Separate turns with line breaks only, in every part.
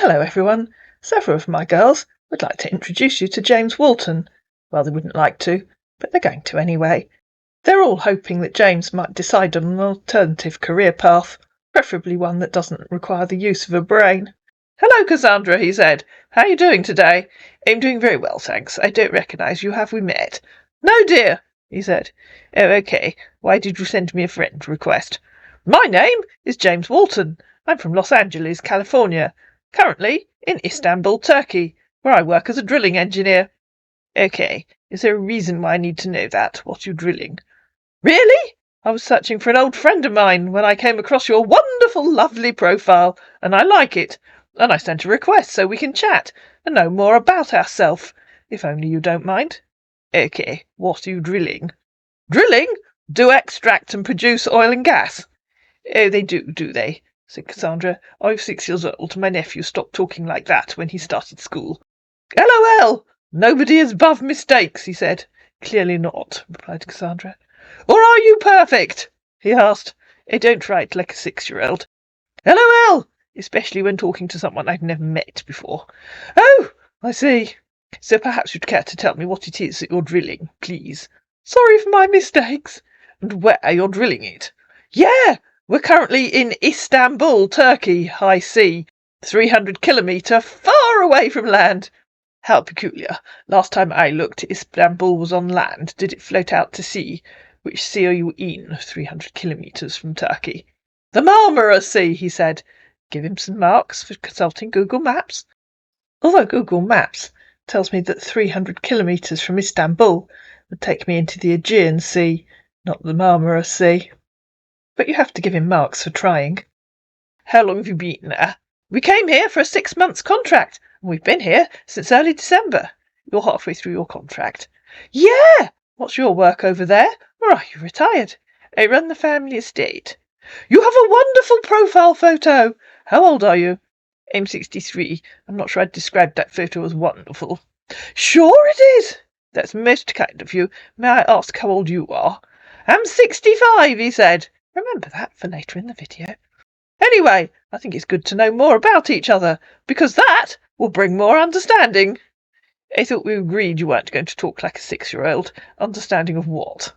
Hello, everyone. Several of my girls would like to introduce you to James Walton. Well, they wouldn't like to, but they're going to anyway. They're all hoping that James might decide on an alternative career path, preferably one that doesn't require the use of a brain. "Hello, Cassandra," he said. "How are you doing today?" "I'm doing very well, thanks. I don't recognise you. Have we met?" "No, dear," he said. "Oh, okay. Why did you send me a friend request?" "My name is James Walton. I'm from Los Angeles, California. Currently in Istanbul, Turkey, where I work as a drilling engineer." "Okay. Is there a reason why I need to know that? What are you drilling?" "Really? I was searching for an old friend of mine when I came across your wonderful, lovely profile, and I like it. And I sent a request so we can chat and know more about ourselves, if only you don't mind." "Okay. What are you drilling?" "Drilling? Do extract and produce oil and gas?" "Oh, they do they?" said Cassandra. "I'm 6 years old. My nephew stopped talking like that when he started school." "LOL! Nobody is above mistakes," he said. "Clearly not," replied Cassandra. "Or are you perfect?" he asked. "I don't write like a 6-year-old. LOL! Especially when talking to someone I've never met before." "Oh, I see. So perhaps you'd care to tell me what it is that you're drilling, please." "Sorry for my mistakes." "And where you're drilling it?" "Yeah! We're currently in Istanbul, Turkey, high sea, 300 kilometre far away from land." "How peculiar. Last time I looked, Istanbul was on land. Did it float out to sea? Which sea are you in, 300 kilometres from Turkey?" "The Marmara Sea," he said. Give him some marks for consulting Google Maps. Although Google Maps tells me that 300 kilometres from Istanbul would take me into the Aegean Sea, not the Marmara Sea. But you have to give him marks for trying. "How long have you been there?" "We came here for a 6 months contract, and we've been here since early December." "You're halfway through your contract." "Yeah!" "What's your work over there? Or are you retired?" "I run the family estate." "You have a wonderful profile photo. How old are you?" "I'm 63. I'm not sure I'd describe that photo as wonderful." "Sure it is." "That's most kind of you. May I ask how old you are?" "I'm 65, he said. Remember that for later in the video. "Anyway, I think it's good to know more about each other, because that will bring more understanding." "I thought we agreed you weren't going to talk like a 6-year-old. Understanding of what?"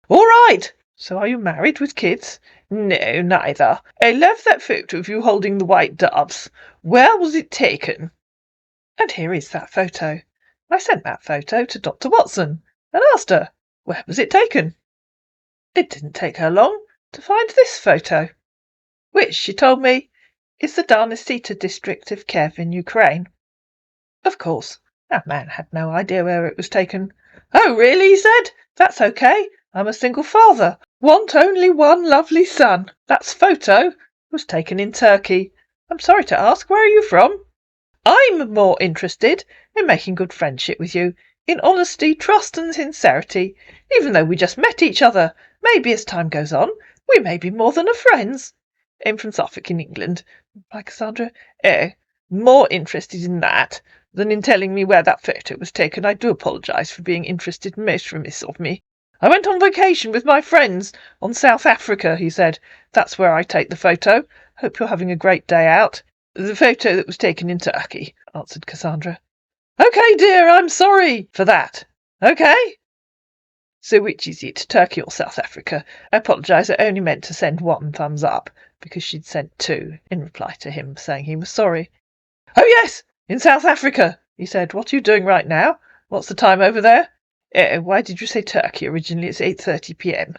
"All right. So are you married with kids?" "No, neither. I love that photo of you holding the white doves. Where was it taken?" And here is that photo. I sent that photo to Dr. Watson and asked her, where was it taken? It didn't take her long to find this photo, which, she told me, is the Darnesita district of Kiev in Ukraine. Of course, that man had no idea where it was taken. "Oh, really?" he said. "That's okay. I'm a single father. Want only one lovely son. That photo was taken in Turkey. I'm sorry to ask, where are you from?" "I'm more interested in making good friendship with you, in honesty, trust and sincerity, even though we just met each other. Maybe as time goes on, we may be more than friends." "I'm from Suffolk in England," replied Cassandra. "Oh, more interested in that than in telling me where that photo was taken. I do apologise for being interested, most remiss of me." "I went on vacation with my friends on South Africa," he said. "That's where I take the photo. Hope you're having a great day out." "The photo that was taken in Turkey," answered Cassandra. "Okay, dear, I'm sorry for that. Okay? So which is it, Turkey or South Africa?" I apologise, I only meant to send one thumbs up, because she'd sent two in reply to him saying he was sorry. "Oh yes, in South Africa," he said. "What are you doing right now? What's the time over there?" Why did you say Turkey originally? It's 8:30 p.m.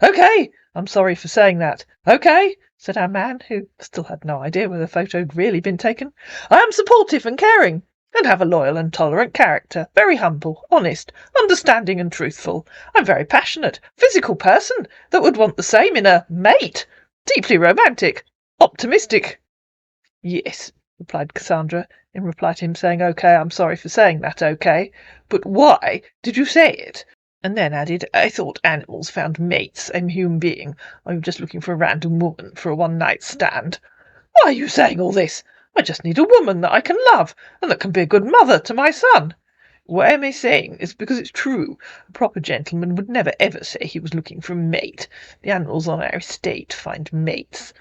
"Okay, I'm sorry for saying that." "Okay," said our man, who still had no idea whether the photo had really been taken. "I am supportive and caring, and have a loyal and tolerant character, very humble, honest, understanding and truthful. I'm a very passionate, physical person that would want the same in a mate, deeply romantic, optimistic." "Yes," replied Cassandra, in reply to him saying, "Okay, I'm sorry for saying that, okay, but why did you say it?" And then added, "I thought animals found mates. I'm a human being. I'm just looking for a random woman for a one-night stand." "Why are you saying all this? I just need a woman that I can love, and that can be a good mother to my son." "Why am I saying this? Because it's true. A proper gentleman would never ever say he was looking for a mate. The animals on our estate find mates."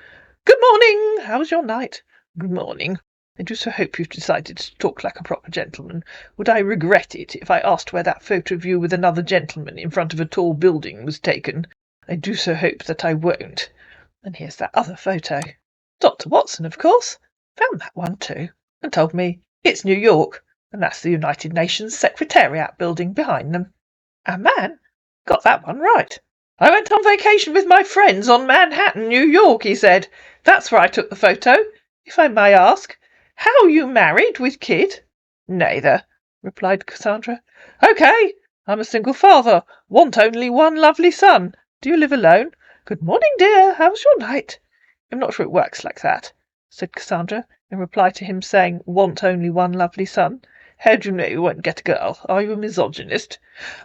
"Good morning. How was your night?" "Good morning." I do so hope you've decided to talk like a proper gentleman. Would I regret it if I asked where that photo of you with another gentleman in front of a tall building was taken? I do so hope that I won't. And here's that other photo. Dr. Watson, of course, found that one too, and told me it's New York, and that's the United Nations Secretariat building behind them. And man, got that one right. I went on vacation with my friends on Manhattan, New York, he said. That's where I took the photo. If I may ask, how you married with kid? Neither, replied Cassandra. Okay, I'm a single father, want only one lovely son. Do you live alone? Good morning, dear, how's your night? I'm not sure it works like that, said Cassandra, in reply to him saying, want only one lovely son. How do you know you won't get a girl? Are you a misogynist?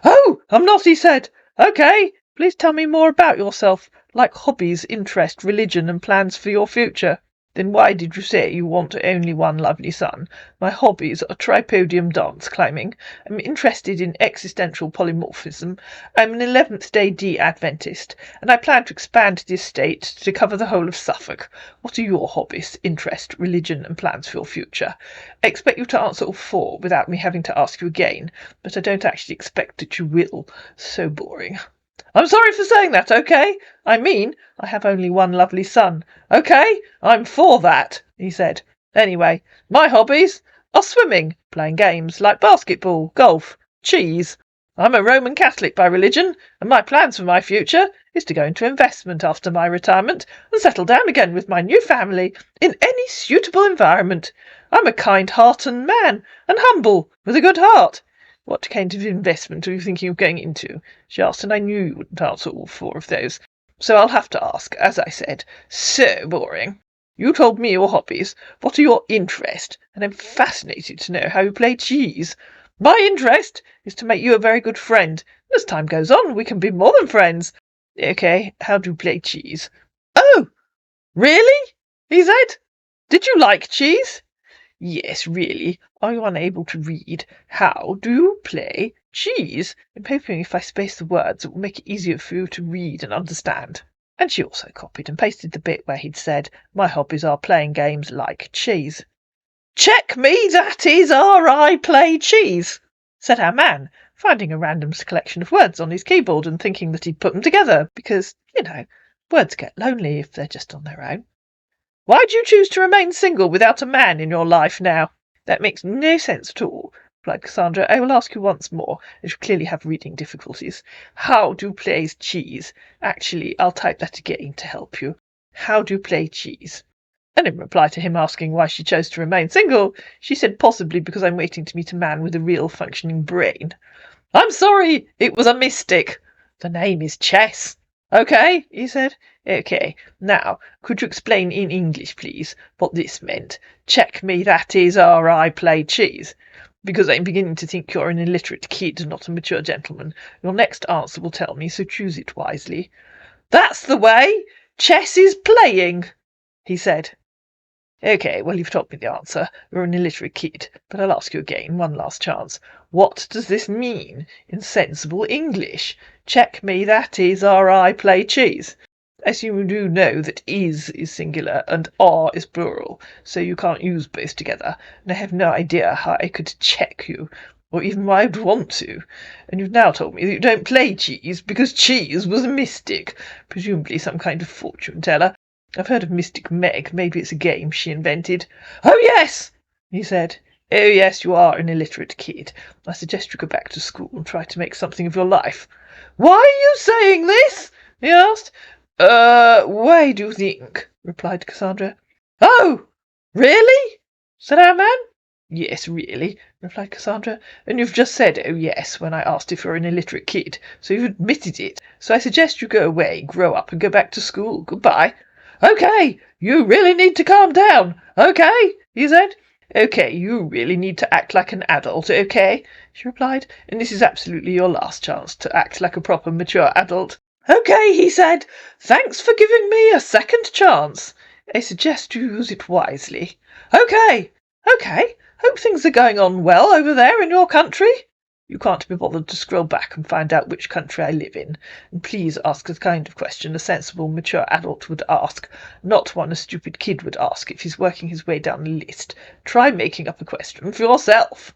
Oh, I'm not, he said. Okay, please tell me more about yourself, like hobbies, interest, religion, and plans for your future. Then why did you say you want only one lovely son? My hobbies are tripodium dance climbing. I'm interested in existential polymorphism. I'm an 11th-day D-Adventist, and I plan to expand the estate to cover the whole of Suffolk. What are your hobbies, interest, religion, and plans for your future? I expect you to answer all four without me having to ask you again, but I don't actually expect that you will. So boring. I'm sorry for saying that, okay? I mean, I have only one lovely son. Okay, I'm for that, he said. Anyway, my hobbies are swimming, playing games like basketball, golf, cheese. I'm a Roman Catholic by religion, and my plans for my future is to go into investment after my retirement and settle down again with my new family in any suitable environment. I'm a kind-hearted man and humble, with a good heart. What kind of investment are you thinking of going into? She asked, and I knew you wouldn't answer all four of those. So I'll have to ask, as I said. So boring. You told me your hobbies. What are your interests? And I'm fascinated to know how you play cheese. My interest is to make you a very good friend. As time goes on, we can be more than friends. Okay, how do you play cheese? Oh, really? He said. Did you like cheese? Yes, really. Are you unable to read? How do you play cheese? I'm hoping if I space the words, it will make it easier for you to read and understand. And she also copied and pasted the bit where he'd said, my hobbies are playing games like cheese. Check me, that is, I play cheese, said our man, finding a random collection of words on his keyboard and thinking that he'd put them together, because, words get lonely if they're just on their own. Why do you choose to remain single without a man in your life now? That makes no sense at all, replied Cassandra. I will ask you once more, as you clearly have reading difficulties. How do you play cheese? Actually, I'll type that again to help you. How do you play cheese? And in reply to him asking why she chose to remain single, she said possibly because I'm waiting to meet a man with a real functioning brain. I'm sorry, it was a mistake. The name is chess. Okay, he said. Okay, now, could you explain in English, please, what this meant? Check me, that is, I play cheese. Because I'm beginning to think you're an illiterate kid, not a mature gentleman. Your next answer will tell me, so choose it wisely. That's the way! Chess is playing, he said. Okay, well, you've told me the answer. You're an illiterate kid, but I'll ask you again, one last chance. What does this mean in sensible English? Check me, that is, I play cheese. As you do know that is singular and are is plural, so you can't use both together, and I have no idea how I could check you, or even why I'd want to. And you've now told me that you don't play cheese because cheese was a mystic, presumably some kind of fortune-teller. I've heard of Mystic Meg. Maybe it's a game she invented. Oh, yes, he said. Oh, yes, you are an illiterate kid. I suggest you go back to school and try to make something of your life. Why are you saying this? He asked. Why do you think? Replied Cassandra. Oh, really? Said our man. Yes, really, replied Cassandra. And you've just said, oh, yes, when I asked if you're an illiterate kid, so you've admitted it. So I suggest you go away, grow up, and go back to school. Goodbye. Okay, you really need to calm down. Okay, he said. Okay, you really need to act like an adult, okay? She replied. And this is absolutely your last chance to act like a proper mature adult. Okay, he said. Thanks for giving me a second chance. I suggest you use it wisely. Okay. Hope things are going on well over there in your country. You can't be bothered to scroll back and find out which country I live in. And please ask the kind of question a sensible, mature adult would ask, not one a stupid kid would ask if he's working his way down a list. Try making up a question for yourself."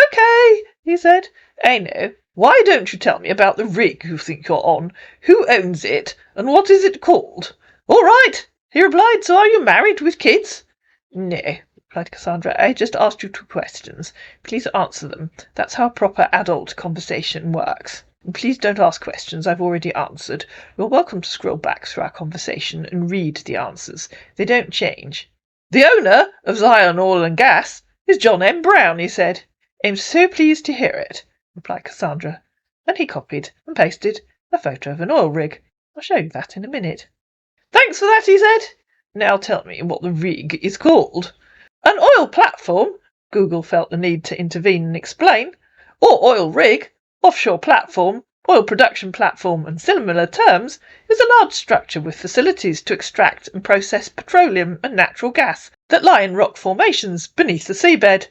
"Okay," he said. "I know. Why don't you tell me about the rig you think you're on? Who owns it, and what is it called?" "All right," he replied. "So are you married with kids?" "No," replied Cassandra. "I just asked you 2 questions. Please answer them. That's how proper adult conversation works. And please don't ask questions I've already answered. You're welcome to scroll back through our conversation and read the answers. They don't change." "The owner of Zion Oil and Gas is John M. Brown," he said. "I'm so pleased to hear it," replied Cassandra. Then he copied and pasted a photo of an oil rig. I'll show you that in a minute. "Thanks for that," he said. "Now tell me what the rig is called." "An oil platform," Google felt the need to intervene and explain, "or oil rig, offshore platform, oil production platform, and similar terms, is a large structure with facilities to extract and process petroleum and natural gas that lie in rock formations beneath the seabed."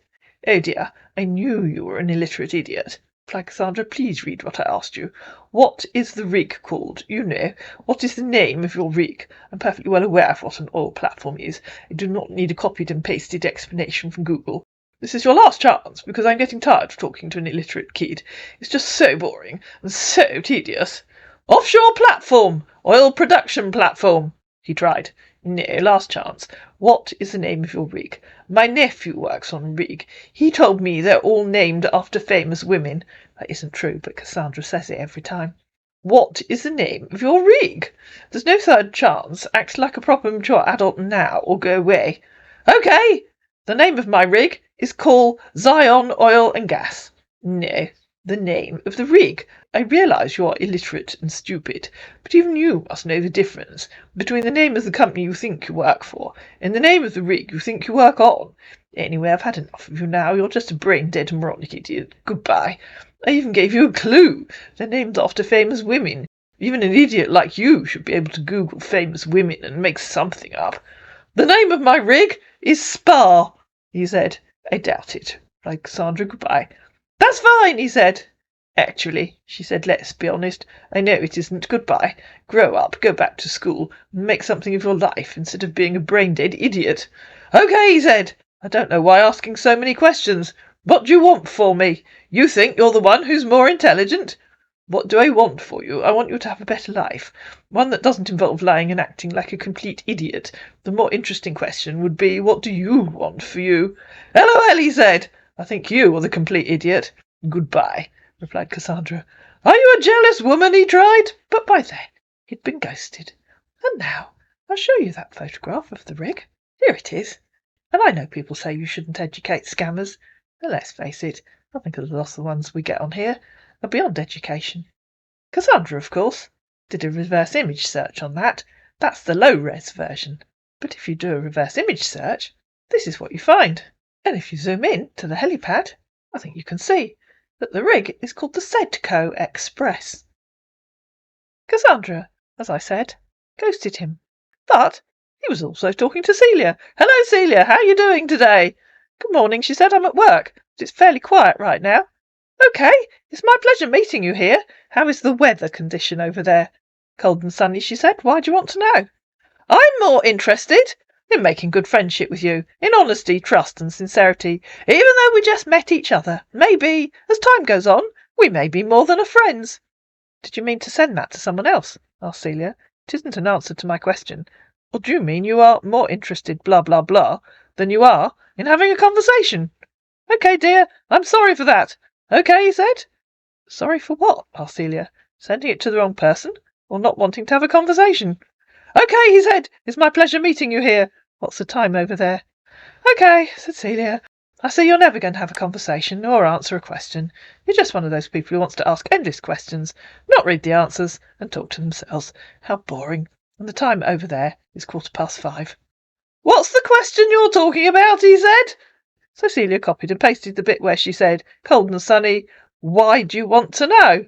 "Oh dear, I knew you were an illiterate idiot," replied Cassandra. "Please read what I asked you. What is the rig called? You know. What is the name of your rig? I'm perfectly well aware of what an oil platform is. I do not need a copied and pasted explanation from Google. This is your last chance, because I'm getting tired of talking to an illiterate kid. It's just so boring and so tedious." "Offshore platform, oil production platform," he tried. "No, last chance. What is the name of your rig? My nephew works on a rig. He told me they're all named after famous women." That isn't true, but Cassandra says it every time. "What is the name of your rig? There's no third chance. Act like a proper mature adult now, or go away." "Okay. The name of my rig is called Zion Oil and Gas." "No, the name of the rig. I realise you are illiterate and stupid, but even you must know the difference between the name of the company you think you work for and the name of the rig you think you work on. Anyway, I've had enough of you now. You're just a brain-dead moronic idiot. Goodbye. I even gave you a clue. They're named after famous women. Even an idiot like you should be able to Google famous women and make something up." "The name of my rig is Spar," he said. "I doubt it," replied Cassandra. "Goodbye." "That's fine," he said. "Actually," she said, "let's be honest. I know it isn't. Goodbye. Grow up, go back to school, and make something of your life instead of being a brain-dead idiot." "Okay," he said. "I don't know why asking so many questions. What do you want for me? You think you're the one who's more intelligent?" "What do I want for you? I want you to have a better life. One that doesn't involve lying and acting like a complete idiot. The more interesting question would be, what do you want for you?" "LOL," he said. "I think you are the complete idiot." "Goodbye," replied Cassandra. "Are you a jealous woman?" he tried. But by then he'd been ghosted. And now I'll show you that photograph of the rig. Here it is. And I know people say you shouldn't educate scammers, but let's face it, I think a lot of the ones we get on here are beyond education. Cassandra, of course, did a reverse image search on that. That's the low-res version. But if you do a reverse image search, this is what you find. And if you zoom in to the helipad, I think you can see that the rig is called the Sedco Express. Cassandra, as I said, ghosted him. But he was also talking to Celia. "Hello, Celia, how are you doing today?" "Good morning," she said. "I'm at work, but it's fairly quiet right now." "Okay, it's my pleasure meeting you here. How is the weather condition over there?" "Cold and sunny," she said. "Why do you want to know?" "I'm more interested in making good friendship with you, in honesty, trust and sincerity, even though we just met each other. Maybe, as time goes on, we may be more than friends." "Did you mean to send that to someone else?" asked Celia. "It isn't an answer to my question. Or do you mean you are more interested, blah, blah, blah, than you are in having a conversation?" "Okay, dear, I'm sorry for that." "Okay," he said. "Sorry for what?" asked Celia. "Sending it to the wrong person, or not wanting to have a conversation?" "Okay," he said. "It's my pleasure meeting you here. What's the time over there?" "Okay," said Celia. "I see you're never going to have a conversation or answer a question. You're just one of those people who wants to ask endless questions, not read the answers, and talk to themselves. How boring. And the time over there is 5:15. "What's the question you're talking about?" he said. So Celia copied and pasted the bit where she said, "Cold and sunny. Why do you want to know?"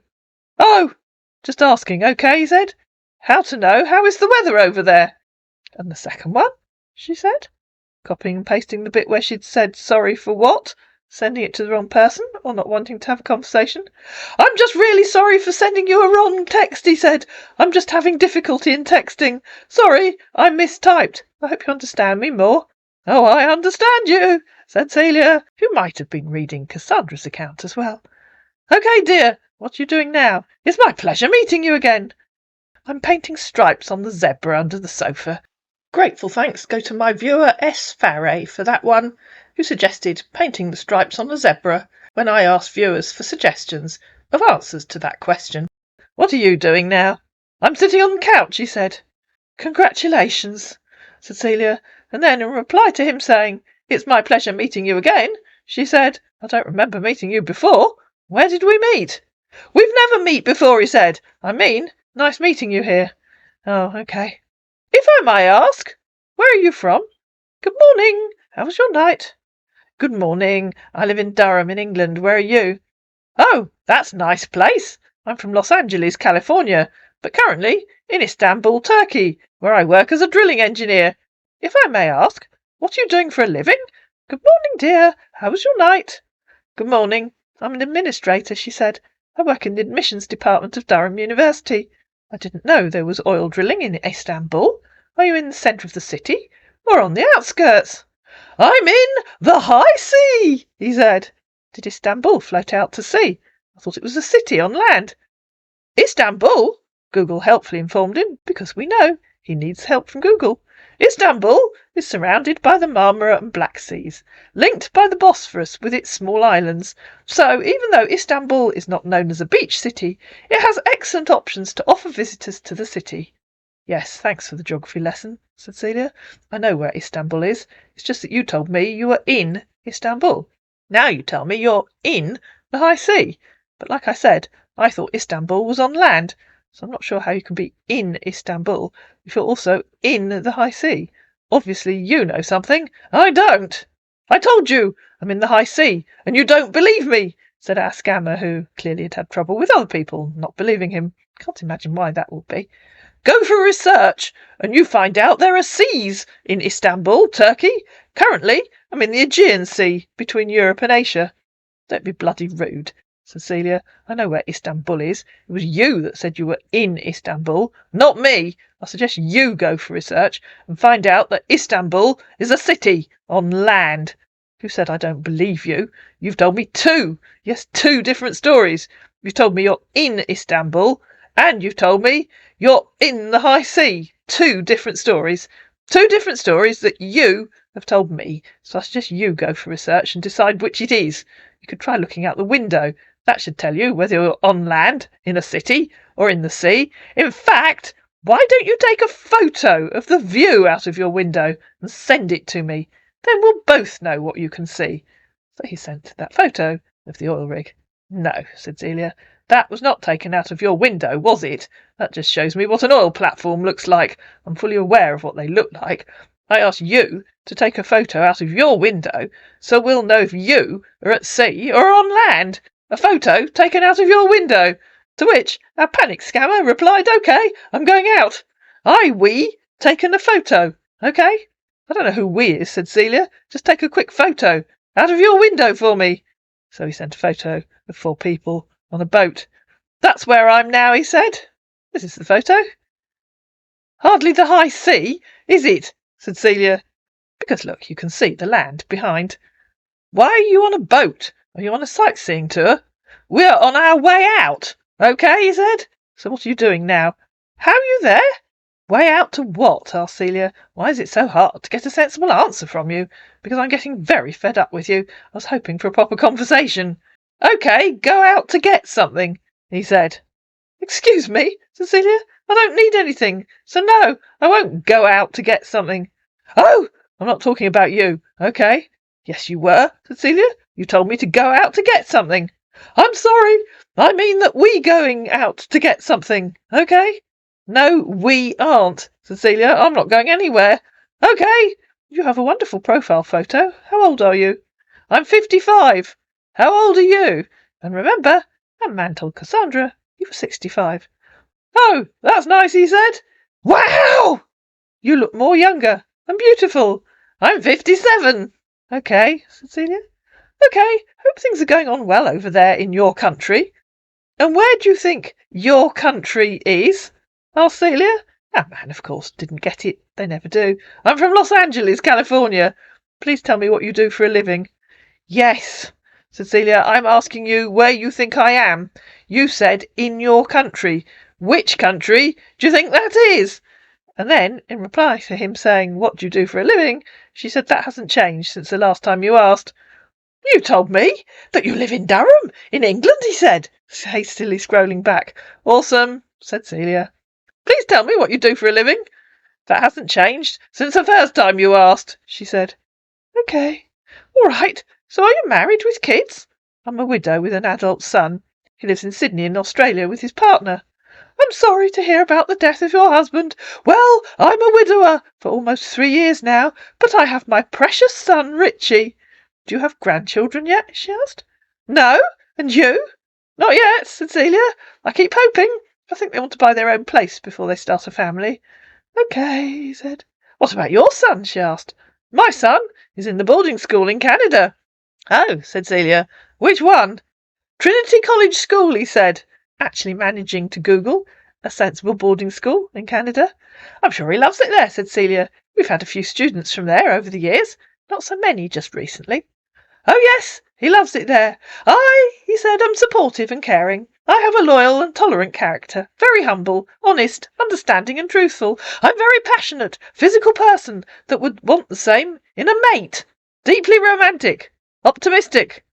"Oh, just asking." "Okay," he said. "How to know? How is the weather over there?" "And the second one?" she said, copying and pasting the bit where she'd said, "Sorry for what?" sending it to the wrong person or not wanting to have a conversation. "I'm just really sorry for sending you a wrong text," he said. "I'm just having difficulty in texting. Sorry, I mistyped. I hope you understand me more." "Oh, I understand you," said Celia, who might have been reading Cassandra's account as well. "OK, dear, what are you doing now? It's my pleasure meeting you again." "I'm painting stripes on the zebra under the sofa. Grateful thanks go to my viewer S. Farray for that one, who suggested painting the stripes on the zebra when I asked viewers for suggestions of answers to that question. What are you doing now?" "I'm sitting on the couch," he said. "Congratulations," said Celia, and then in reply to him saying, "It's my pleasure meeting you again," she said, "I don't remember meeting you before. Where did we meet?" "We've never met before," he said. "I mean, nice meeting you here." "Oh, OK. If I may ask, where are you from?" "Good morning. How was your night?" "Good morning. I live in Durham in England. Where are you?" "Oh, that's a nice place. I'm from Los Angeles, California, but currently in Istanbul, Turkey, where I work as a drilling engineer. If I may ask, what are you doing for a living?" "Good morning, dear. How was your night?" "Good morning. I'm an administrator," she said. "I work in the admissions department of Durham University. I didn't know there was oil drilling in Istanbul. Are you in the centre of the city or on the outskirts?" "I'm in the high sea," he said. "Did Istanbul float out to sea? I thought it was a city on land." "Istanbul," Google helpfully informed him, because we know he needs help from Google. "Istanbul is surrounded by the Marmara and Black Seas, linked by the Bosphorus with its small islands. So even though Istanbul is not known as a beach city, it has excellent options to offer visitors to the city." "Yes, thanks for the geography lesson," said Celia. "I know where Istanbul is. It's just that you told me you were in Istanbul. Now you tell me you're in the high sea. But like I said, I thought Istanbul was on land, so I'm not sure how you can be in Istanbul if you're also in the high sea. Obviously you know something. I don't." "I told you I'm in the high sea, and you don't believe me," said our scammer, who clearly had trouble with other people not believing him. Can't imagine why that would be. "Go for research, and you find out there are seas in Istanbul, Turkey. Currently, I'm in the Aegean Sea, between Europe and Asia." "Don't be bloody rude," said Celia. "I know where Istanbul is. It was you that said you were in Istanbul, not me. I suggest you go for research and find out that Istanbul is a city on land." "Who said I don't believe you? You've told me two different stories. You've told me you're in Istanbul, and you've told me you're in the high sea. Two different stories. Two different stories that you have told me. So I suggest you go for research and decide which it is. You could try looking out the window. That should tell you whether you're on land, in a city, or in the sea. In fact, why don't you take a photo of the view out of your window and send it to me? Then we'll both know what you can see." So he sent that photo of the oil rig. "No," said Celia. "That was not taken out of your window, was it? That just shows me what an oil platform looks like. I'm fully aware of what they look like. I asked you to take a photo out of your window, so we'll know if you are at sea or on land. A photo taken out of your window." To which our panic scammer replied, "OK, I'm going out. We taken a photo. OK? "I don't know who we is," said Celia. "Just take a quick photo out of your window for me." So he sent a photo of 4 people on a boat. "That's where I'm now," he said. "This is the photo." "Hardly the high sea, is it?" said Celia. "Because look, you can see the land behind." "Why are you on a boat? Are you on a sightseeing tour?" "We're on our way out. OK," he said. "So what are you doing now?" "How are you there?" "Way out to what?" asked Celia. "Why is it so hard to get a sensible answer from you?" "Because I'm getting very fed up with you. I was hoping for a proper conversation." "OK, go out to get something," he said. "Excuse me," said Celia. "I don't need anything, so no, I won't go out to get something." "Oh, I'm not talking about you. OK." "Yes, you were," said Celia. "You told me to go out to get something." "I'm sorry. I mean that we going out to get something. OK?" "No, we aren't," said Celia. "I'm not going anywhere." "OK. You have a wonderful profile photo. How old are you?" "I'm 55. How old are you?" And remember, that man told Cassandra he was 65. "Oh, that's nice," he said. "Wow! You look more younger and beautiful. I'm 57. "OK," said Celia. OK, hope things are going on well over there in your country. And where do you think your country is? Asked Celia. Our man, of course, didn't get it. They never do. I'm from Los Angeles, California. Please tell me what you do for a living. Yes, said Celia, I'm asking you where you think I am. You said in your country. Which country do you think that is? And then, in reply to him saying, what do you do for a living, she said that hasn't changed since the last time you asked. You told me that you live in Durham, in England, he said, hastily scrolling back. Awesome, said Celia. Please tell me what you do for a living. That hasn't changed since the first time you asked, she said. OK. All right. So are you married with kids? I'm a widow with an adult son. He lives in Sydney in Australia with his partner. I'm sorry to hear about the death of your husband. Well, I'm a widower for almost 3 years now, but I have my precious son, Richie. Do you have grandchildren yet? She asked. No, and you? Not yet, said Celia. I keep hoping. I think they want to buy their own place before they start a family. OK, he said. What about your son? She asked. My son is in the boarding school in Canada. Oh, said Celia. Which one? Trinity College School, he said, actually managing to Google a sensible boarding school in Canada. I'm sure he loves it there, said Celia. We've had a few students from there over the years. Not so many just recently. Oh, yes, he loves it there. He said, I'm supportive and caring. I have a loyal and tolerant character, very humble, honest, understanding and truthful. I'm very passionate, physical person that would want the same in a mate. Deeply romantic, optimistic.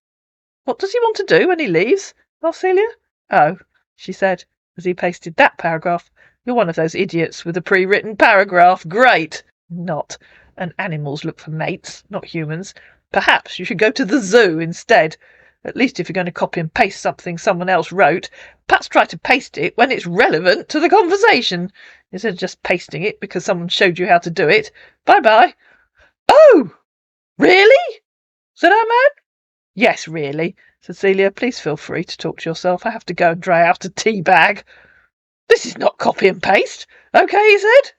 What does he want to do when he leaves? Asked Celia. Oh, she said, as he pasted that paragraph. You're one of those idiots with a pre-written paragraph. Great. Not. And animals look for mates, not humans. Perhaps you should go to the zoo instead. At least if you're going to copy and paste something someone else wrote, perhaps try to paste it when it's relevant to the conversation, instead of just pasting it because someone showed you how to do it. Bye-bye. Oh, really? Said our man. Yes, really, said Celia. Please feel free to talk to yourself. I have to go and dry out a tea bag. This is not copy and paste. OK, he said.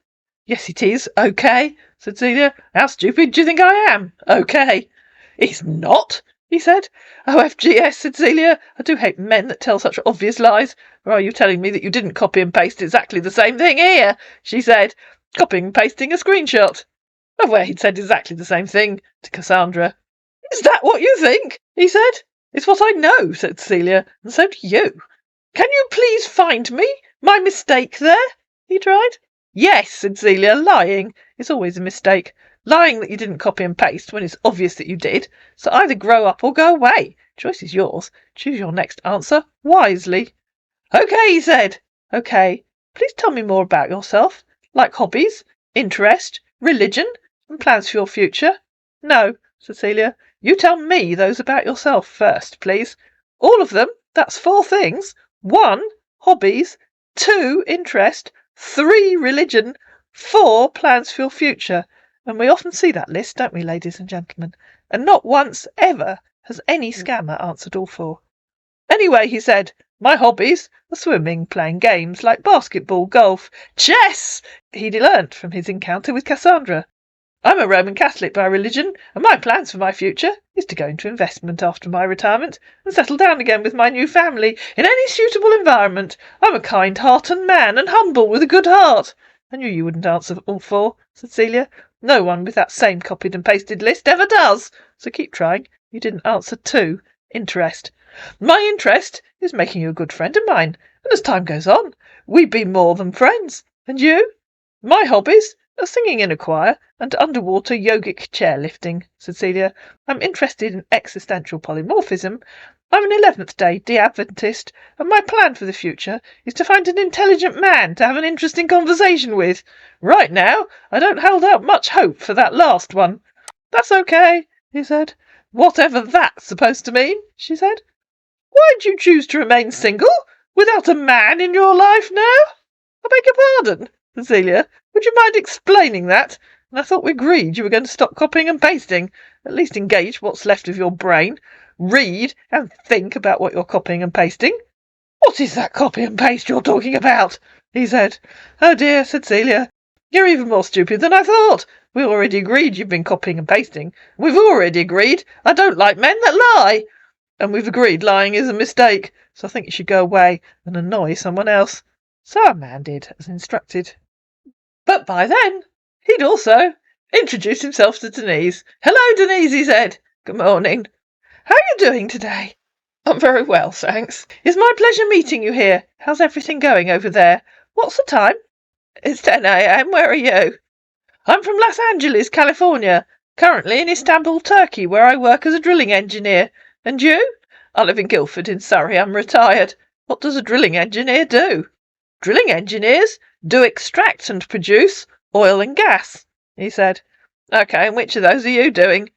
Yes, it is. OK, said Celia. How stupid do you think I am? OK. It's not, he said. OFGS, said Celia. I do hate men that tell such obvious lies. Or are you telling me that you didn't copy and paste exactly the same thing here? She said, copying and pasting a screenshot of where he'd said exactly the same thing to Cassandra. Is that what you think? He said. It's what I know, said Celia, and so do you. Can you please find me my mistake there? He tried. Yes, said Celia, lying. It's always a mistake. Lying that you didn't copy and paste when it's obvious that you did. So either grow up or go away. Choice is yours. Choose your next answer wisely. OK, he said. OK. Please tell me more about yourself. Like hobbies, interest, religion, and plans for your future. No, said Celia. You tell me those about yourself first, please. All of them? That's 4 things. 1, hobbies. 2, interest. 3, religion. 4, plans for your future. And we often see that list, don't we, ladies and gentlemen? And not once, ever, has any scammer answered all 4. Anyway, he said, my hobbies are swimming, playing games like basketball, golf, chess, he'd learnt from his encounter with Cassandra. I'm a Roman Catholic by religion, and my plans for my future is to go into investment after my retirement and settle down again with my new family in any suitable environment. I'm a kind-hearted man and humble with a good heart. I knew you wouldn't answer all 4, said Celia. No one with that same copied and pasted list ever does. So keep trying. You didn't answer 2, interest. My interest is making you a good friend of mine, and as time goes on, we'd be more than friends. And you? My hobbies are singing in a choir and underwater yogic chairlifting, said Celia. I'm interested in existential polymorphism. I'm an 11th-day de-Adventist, and my plan for the future is to find an intelligent man to have an interesting conversation with. Right now, I don't hold out much hope for that last one. That's OK, he said. Whatever that's supposed to mean, she said. Why'd you choose to remain single, without a man in your life now? I beg your pardon, said Celia. Would you mind explaining that? And I thought we agreed you were going to stop copying and pasting. At least engage what's left of your brain. Read and think about what you're copying and pasting. What is that copy and paste you're talking about? He said. Oh dear, said Celia. You're even more stupid than I thought. We already agreed you've been copying and pasting. We've already agreed I don't like men that lie. And we've agreed lying is a mistake, so I think you should go away and annoy someone else. So our man did, as instructed. But by then, he'd also introduced himself to Denise. Hello, Denise, he said. Good morning. How are you doing today? I'm very well, thanks. It's my pleasure meeting you here. How's everything going over there? What's the time? It's 10 a.m. Where are you? I'm from Los Angeles, California. Currently in Istanbul, Turkey, where I work as a drilling engineer. And you? I live in Guildford in Surrey. I'm retired. What does a drilling engineer do? Drilling engineers do extract and produce oil and gas, he said. OK, and which of those are you doing?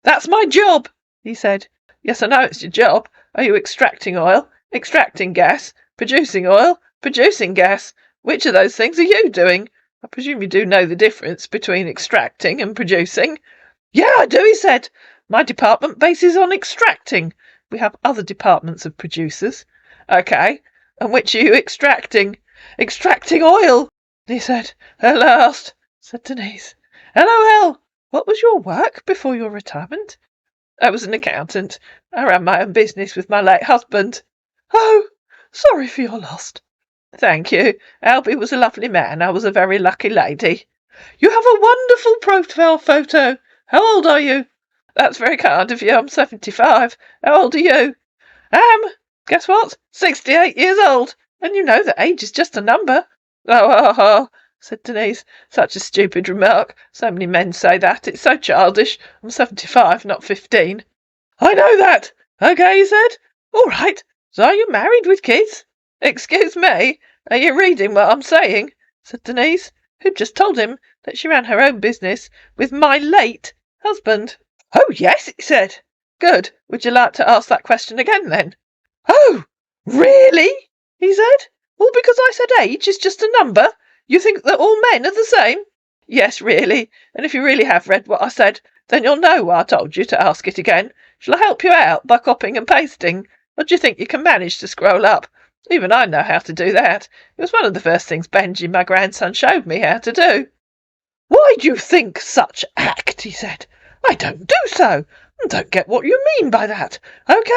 That's my job, he said. Yes, I know it's your job. Are you extracting oil, extracting gas, producing oil, producing gas? Which of those things are you doing? I presume you do know the difference between extracting and producing. Yeah, I do, he said. My department bases on extracting. We have other departments of producers. OK, and which are you extracting? Extracting oil, he said. At last, said Denise. LOL, what was your work before your retirement? I was an accountant. I ran my own business with my late husband. Oh, sorry for your loss. Thank you. Albie was a lovely man. I was a very lucky lady. You have a wonderful profile photo. How old are you? That's very kind of you. I'm 75. How old are you? Guess what? 68 years old. And you know that age is just a number. Oh, said Denise. Such a stupid remark. So many men say that. It's so childish. I'm 75, not 15. I know that. OK, he said. All right. So are you married with kids? Excuse me, are you reading what I'm saying? Said Denise, who'd just told him that she ran her own business with my late husband. Oh, yes, he said. Good. Would you like to ask that question again, then? Oh, really? He said. All because I said age is just a number? You think that all men are the same? Yes, really. And if you really have read what I said, then you'll know why I told you to ask it again. Shall I help you out by copying and pasting? Or do you think you can manage to scroll up? Even I know how to do that. It was one of the first things Benji, my grandson, showed me how to do. Why do you think such act? He said. I don't do so. I don't get what you mean by that. OK?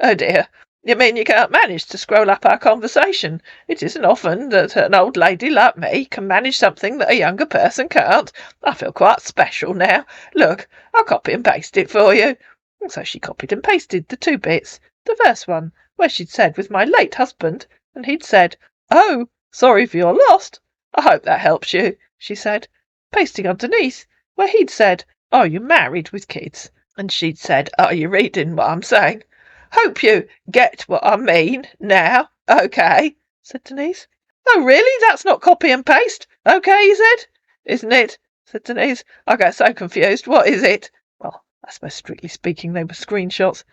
Oh dear. You mean you can't manage to scroll up our conversation? It isn't often that an old lady like me can manage something that a younger person can't. I feel quite special now. Look, I'll copy and paste it for you. And so she copied and pasted the two bits. The first one, where she'd said with my late husband, and he'd said, oh, sorry for your loss. I hope that helps you, she said, pasting on Denise, where he'd said, are you married with kids? And she'd said, are you reading what I'm saying? Hope you get what I mean now. OK, said Denise. Oh, really? That's not copy and paste? OK, he said. Isn't it? Said Denise. I get so confused. What is it? Well, I suppose strictly speaking they were screenshots.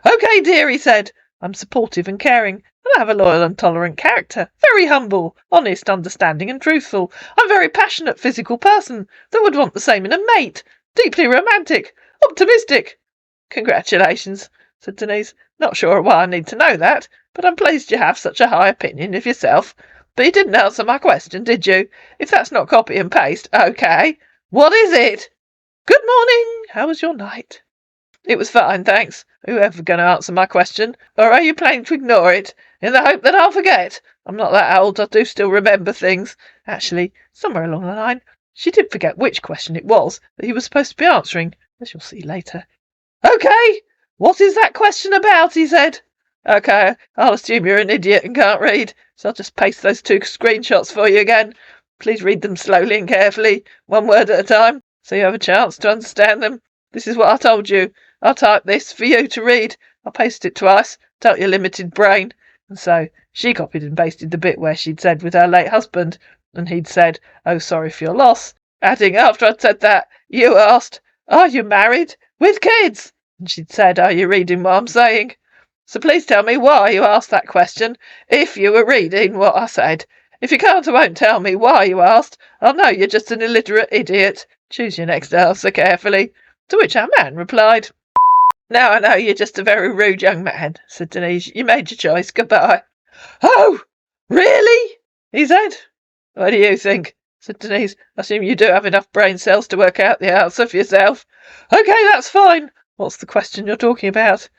OK, dear, he said. I'm supportive and caring, and I have a loyal and tolerant character. Very humble, honest, understanding and truthful. I'm a very passionate physical person that would want the same in a mate. Deeply romantic. Optimistic. Congratulations, said Denise. Not sure why I need to know that, but I'm pleased you have such a high opinion of yourself. But you didn't answer my question, did you? If that's not copy and paste, OK. What is it? Good morning. How was your night? It was fine, thanks. Are you ever going to answer my question? Or are you planning to ignore it, in the hope that I'll forget? I'm not that old, I do still remember things. Actually, somewhere along the line, she did forget which question it was that he was supposed to be answering, as you'll see later. OK, what is that question about? He said. OK, I'll assume you're an idiot and can't read, so I'll just paste those two screenshots for you again. Please read them slowly and carefully, one word at a time, so you have a chance to understand them. This is what I told you. I'll type this for you to read. I'll paste it twice to help your limited brain. And so she copied and pasted the bit where she'd said with her late husband, and he'd said, oh, sorry for your loss, adding, after I'd said that, you asked, are you married? With kids? And she'd said, are you reading what I'm saying? So please tell me why you asked that question, if you were reading what I said. If you can't or won't tell me why you asked, I'll know you're just an illiterate idiot. Choose your next answer carefully. To which our man replied, now I know you're just a very rude young man, said Denise. You made your choice. Goodbye. Oh, really? He said. What do you think? said Denise. I assume you do have enough brain cells to work out the answer for yourself. Okay, that's fine. What's the question you're talking about?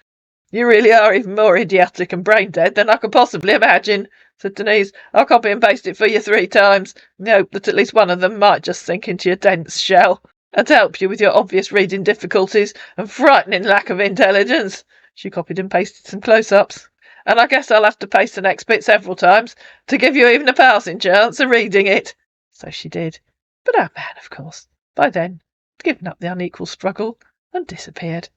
You really are even more idiotic and brain-dead than I could possibly imagine, said Denise. I'll copy and paste it for you 3 times, in the hope that at least one of them might just sink into your dense shell, and help you with your obvious reading difficulties and frightening lack of intelligence. She copied and pasted some close-ups. And I guess I'll have to paste the next bit several times to give you even a passing chance of reading it. So she did. But our man, of course, by then, had given up the unequal struggle and disappeared.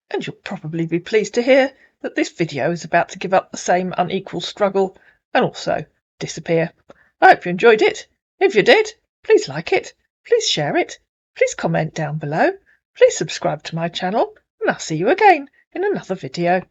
And you'll probably be pleased to hear that this video is about to give up the same unequal struggle and also disappear. I hope you enjoyed it. If you did, please like it, please share it, please comment down below, please subscribe to my channel, and I'll see you again in another video.